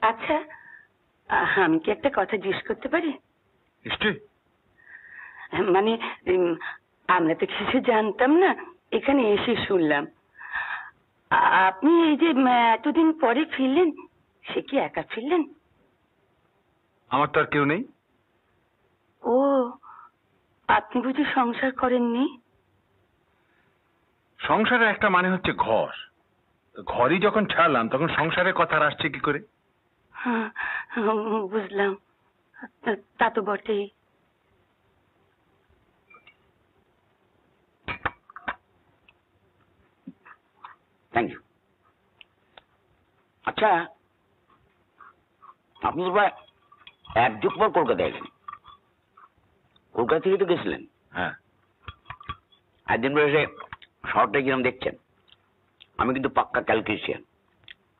আচ্ছা, আমি কি একটা কথা জিজ্ঞেস করতে পারি? নিশ্চয়ই। মানে আমরা তো কিছু জানতাম না, এখানে এসে শুনলাম। আপনি এই যে এতদিন পরে ফিরলেন, সে কি একা ফিরলেন? আমার তো আর কেউ নেই। ও, আপনি বুঝি সংসার করেননি? সংসারের একটা মানে হচ্ছে ঘর। ঘরই যখন ছাড়লাম তখন সংসারের কথা আসছে কি করে? হ্যাঁ, বুঝলাম। তা তো বটেই। Thank you. আচ্ছা, আপনি তো প্রায় এক যুগ পর কলকাতায় এলেন। কলকাতা থেকে তো গেছিলেন। হ্যাঁ। একদিন পরে এসে শহরটা কিরম দেখছেন? আমি কিন্তু পাক্কা ক্যালকুলেশন।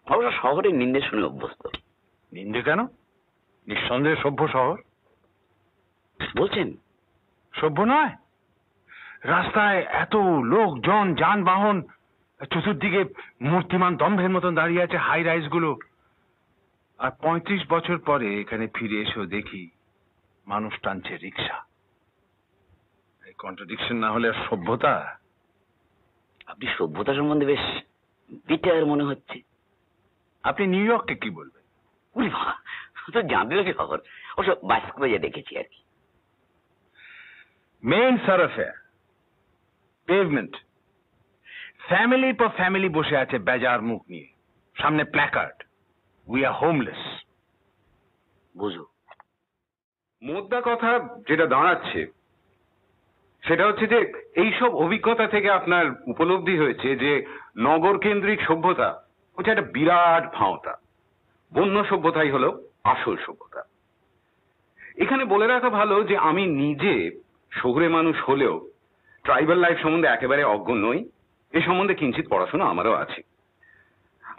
অবশ্য শহরে নিন্দে শুনে অভ্যস্ত। নিন্দে কেন? নিঃসন্দেহে সভ্য শহর। বলছেন? সভ্য নয়? রাস্তায় এত লোকজন, যানবাহন, চতুর্দিকে মূর্তিমান দম্ভের মতন দাঁড়িয়ে আছে হাই রাইজ গুলো। আর ৩৫ বছর পরে এখানে ফিরে এসেও দেখি মানুষ টানছে রিক্সা। এই কন্ট্রাডিকশন না হলে আর সভ্যতা? আপনি সভ্যতা সম্বন্ধে বেশ বিটার মনে হচ্ছে। আপনি নিউ ইয়র্ককে কি বলবেন? উনি তো জানলে খবর, অবশ্য বাস্তবে যে দেখেছি আর কি। মেইন সারফেয়ার, পেভমেন্ট, ফ্যামিলির পর ফ্যামিলি বসে আছে বেজার মুখ নিয়ে, সামনে প্ল্যাকার্ড, উই আর হোমলেস। বুঝো, মোদ্দা কথা যেটা দাঁড়াচ্ছে সেটা হচ্ছে যে এইসব অভিজ্ঞতা থেকে আপনার উপলব্ধি হয়েছে যে নগর কেন্দ্রিক সভ্যতা হচ্ছে একটা বিরাট ভাঁওতা। বন্য সভ্যতাই হলো আসল সভ্যতা। এখানে বলে রাখা ভালো যে আমি নিজে শহুরে মানুষ হলেও ট্রাইবাল লাইফ সম্বন্ধে একেবারে অজ্ঞ নই। এ সম্বন্ধে কিঞ্চিত পড়াশোনা আমারও আছে।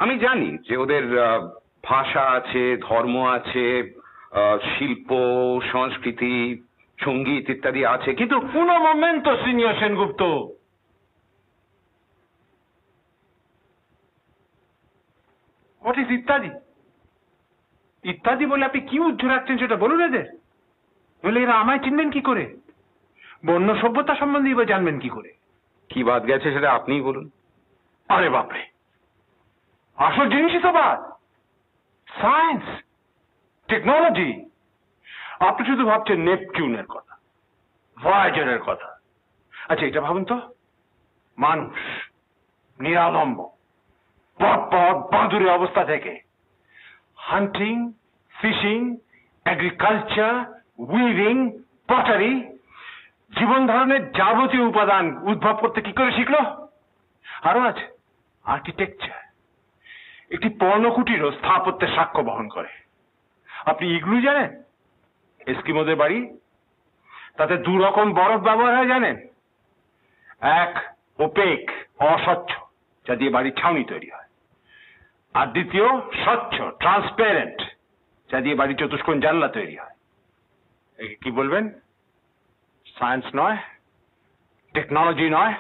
আমি জানি যে ওদের ভাষা আছে, ধর্ম আছে, শিল্প, সংস্কৃতি, সঙ্গীত ইত্যাদি আছে, কিন্তু Un momento, senior Sengupta. What is ইত্যাদি? ইত্যাদি বলে আপনি কি উজ্জ্ব রাখছেন সেটা বলুন এদের। বলে এরা আমায় চিনবেন কি করে? বন্য সভ্যতা সম্বন্ধে এবার জানবেন কি করে? কি বাদ গেছে সেটা আপনিই বলুন। আরে বাপরে, আসল জিনিসই তো বাদ। Science, technology. আপনি শুধু ভাবছেন নেপচুনের কথা, ভয়েজারের কথা। আচ্ছা, এটা ভাবুন তো, মানুষ নিরালম্ব পথ বাঁধুরে অবস্থা থেকে হান্টিং, ফিশিং, এগ্রিকালচার, উইভিং, পটারি, জীবন ধারণের যাবতীয় উপাদান উদ্ভব করতে কি করে শিখলো? আরো আছে আর্কিটেকচার। একটি পর্ণকুটিরও স্থাপত্যের সাক্ষ্য বহন করে। আপনি ইগলু জানেন? এস্কিমোদের বাড়ি, তাতে দু রকম বরফ ব্যবহার হয় জানেন? এক ওপেক, অস্বচ্ছ, যা দিয়ে বাড়ির ছাউনি তৈরি হয়। আর দ্বিতীয় স্বচ্ছ, ট্রান্সপারেন্ট, যা দিয়ে বাড়ির চতুষ্কোণ জানলা তৈরি হয়। একে কি বলবেন? সায়েন্স নয়, টেকনোলজি নয়।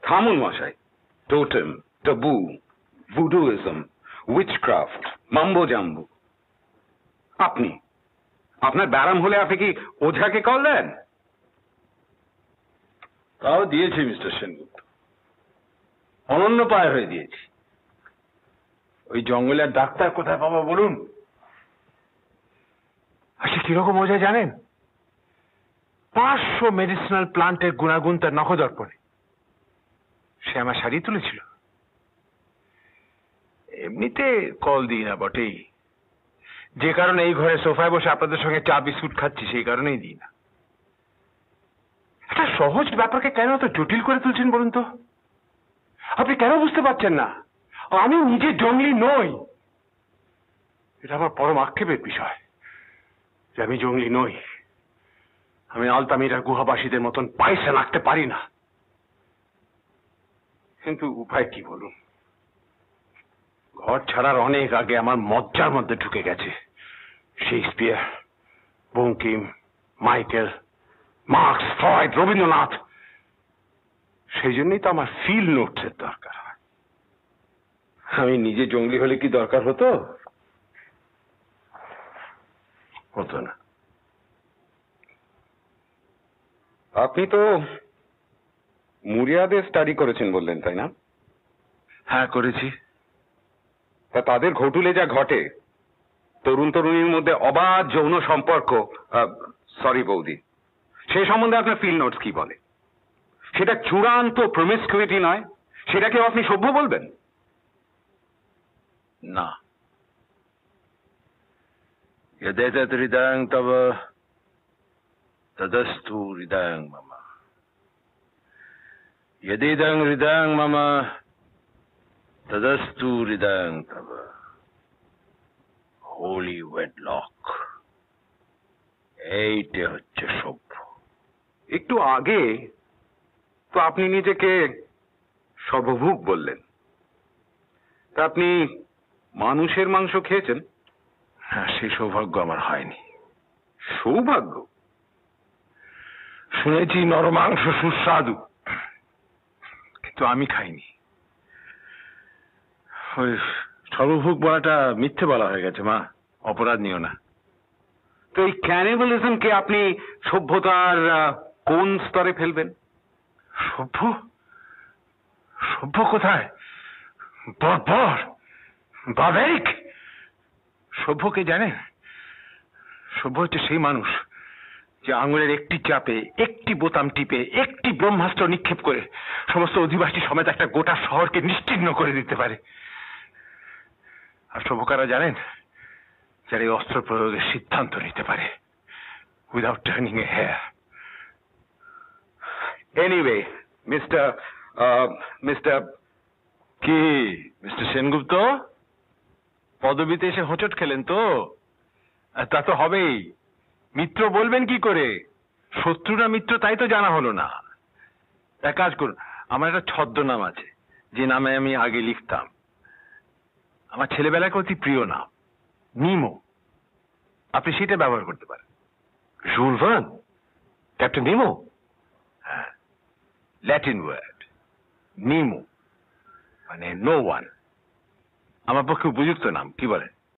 থামুন মশাই। টোটেম, টাবু, ভুডুইজম, উইচক্রাফট, মাম্বো জাম্বু। আপনার ব্যারাম হলে আপনি কি ওঝাকে কল দেন? তাও দিয়েছি মিস্টার সেনগুপ্ত, অনন্য পায় হয়ে দিয়েছি। ওই জঙ্গলের ডাক্তার কোথায় পাবো বলুন? আচ্ছা, কিরকম ওঝা জানেন? 500 মেডিসিনাল প্লান্টের গুণাগুণ তার নখদর্পণে। সে আমার সারিয়ে তুলেছিল। এমনিতে কল দিই না বটেই, যে কারণে এই ঘরে সোফায় বসে আপনাদের সঙ্গে চা বিস্কুট খাচ্ছি সেই কারণেই দিই না। একটা সহজ ব্যাপারকে কেন এত জটিল করে তুলছেন বলুন তো? আপনি কেন বুঝতে পারছেন না আমি নিজে জঙ্গলি নই? এটা আমার পরম আক্ষেপের বিষয় যে আমি জঙ্গলি নই। আমি আলতামিরার গুহাবাসীদের মতন পয়সা রাখতে পারি না। কিন্তু উপায় কি বলুন? ঘর ছাড়ার অনেক আগে আমার মজ্জার মধ্যে ঢুকে গেছে Shakespeare, Bankim, Michael, marks, Freud, Rabindranath. সেই জন্যই তো আমার ফিল নোটসের দরকার হয়। আমি নিজে জঙ্গলি হলে কি দরকার হতো? হতো না। আপনি তো মুরিয়াদের স্টাডি করেছেন বললেন, তাই না? হ্যাঁ, করেছি। তা তাদের ঘটুলে যা ঘটে, তরুণ তরুণীর মধ্যে অবাধ যৌন সম্পর্ক, সরি বৌদি, সেই সম্বন্ধে আপনার ফিল্ড নোটস কি বলে? সেটা চূড়ান্ত প্রমিসকিউইটি নয়? সেটাকে আপনি সভ্য বলবেন? না। यदेतत् हृदयं तव तदस्तु हृदयं मम। यदिदं हृदयं मम तदस्तु हृदयं तव। হোলি ওয়েডলক, এইটা হচ্ছে সভ্য। একটু আগে তো আপনি নিজেকে সর্বভুক বললেন। তা আপনি মানুষের মাংস খেয়েছেন? হ্যাঁ, সেই সৌভাগ্য আমার হয়নি। সৌভাগ্য? শুনেছি নরমাংস সুস্বাদু, কিন্তু আমি খাইনি। ওই সর্বভোগ বলাটা মিথ্যে বলা হয়ে গেছে মা, অপরাধ নিও না। তো এই ক্যানিবালিজমকে আপনি সভ্যতার কোন স্তরে ফেলবেন? সভ্য? সভ্য কোথায়? বর্বর, বাবেরিক। সভ্যকে জানেন? সভ্য হচ্ছে সেই মানুষ যে আঙুলের একটি চাপে, একটি বোতাম টিপে, একটি ব্রহ্মাস্ত্র নিক্ষেপ করে সমস্ত অধিবাসী সমেত একটা গোটা শহরকে নিশ্চিহ্ন করে দিতে পারে। আর সভ্যকারা জানেন? যারা এই অস্ত্র প্রয়োগের সিদ্ধান্ত নিতে পারে উইদাউট টার্নিং এ হেয়ার। এনিওয়ে, মিস্টার কি মিস্টার সেনগুপ্ত, পদবিতে এসে হোঁচট খেলেন তো? আর তা তো হবেই। মিত্র বলবেন কি করে? শত্রু না মিত্র তাই তো জানা হলো না। এক কাজ করুন, আমার একটা ছদ্মনাম আছে যে নামে আমি আগে লিখতাম। আমার ছেলেবেলাকে অতি প্রিয় নাম, নিমো। আপনি সেটা ব্যবহার করতে পারেন। Joule Verne? ক্যাপ্টেন নিমো? হ্যাঁ, ল্যাটিন ওয়ার্ড নিমো, মানে নো ওয়ান। আমার পক্ষে উপযুক্ত নাম, কি বলেন?